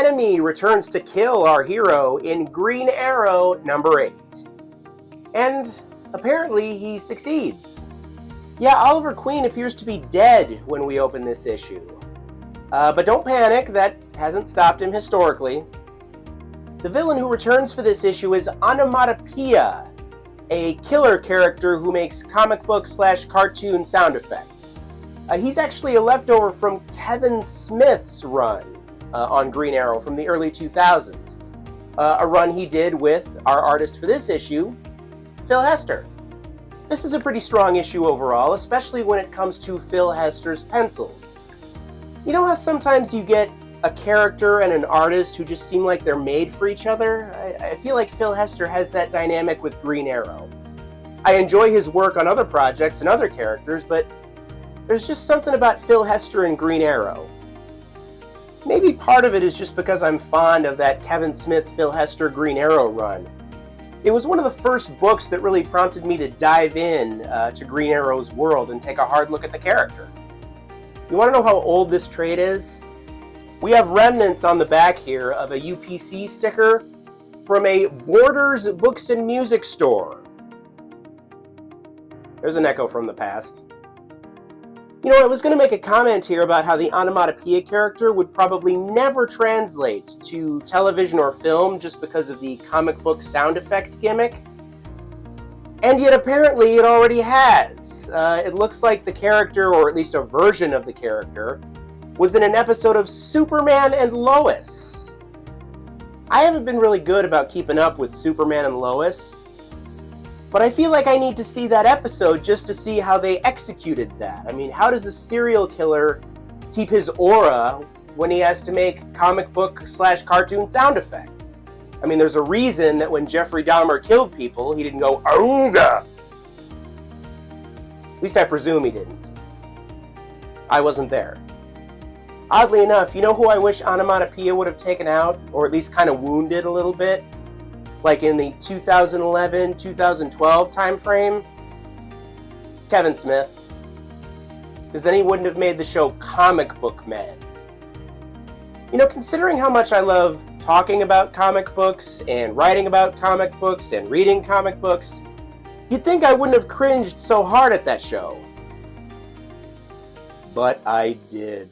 enemy returns to kill our hero in Green Arrow number 8. And apparently he succeeds. Yeah, Oliver Queen appears to be dead when we open this issue. But don't panic, that hasn't stopped him historically. The villain who returns for this issue is Onomatopoeia, a killer character who makes comic book / cartoon sound effects. He's actually a leftover from Kevin Smith's run on Green Arrow from the early 2000s. A run he did with our artist for this issue, Phil Hester. This is a pretty strong issue overall, especially when it comes to Phil Hester's pencils. You know how sometimes you get a character and an artist who just seem like they're made for each other? I feel like Phil Hester has that dynamic with Green Arrow. I enjoy his work on other projects and other characters, but there's just something about Phil Hester and Green Arrow. Maybe part of it is just because I'm fond of that Kevin Smith, Phil Hester Green Arrow run. It was one of the first books that really prompted me to dive in to Green Arrow's world and take a hard look at the character. You want to know how old this trade is? We have remnants on the back here of a UPC sticker from a Borders Books and Music store. There's an echo from the past. You know, I was going to make a comment here about how the Onomatopoeia character would probably never translate to television or film just because of the comic book sound effect gimmick. And yet apparently it already has. It looks like the character, or at least a version of the character, was in an episode of Superman and Lois. I haven't been really good about keeping up with Superman and Lois, but I feel like I need to see that episode just to see how they executed that. I mean, how does a serial killer keep his aura when he has to make comic book / cartoon sound effects? I mean, there's a reason that when Jeffrey Dahmer killed people, he didn't go, "Aunga!" At least I presume he didn't. I wasn't there. Oddly enough, you know who I wish Onomatopoeia would have taken out, or at least kind of wounded a little bit? Like in the 2011-2012 time frame? Kevin Smith. Because then he wouldn't have made the show Comic Book Men. You know, considering how much I love talking about comic books, and writing about comic books, and reading comic books, you'd think I wouldn't have cringed so hard at that show. But I did.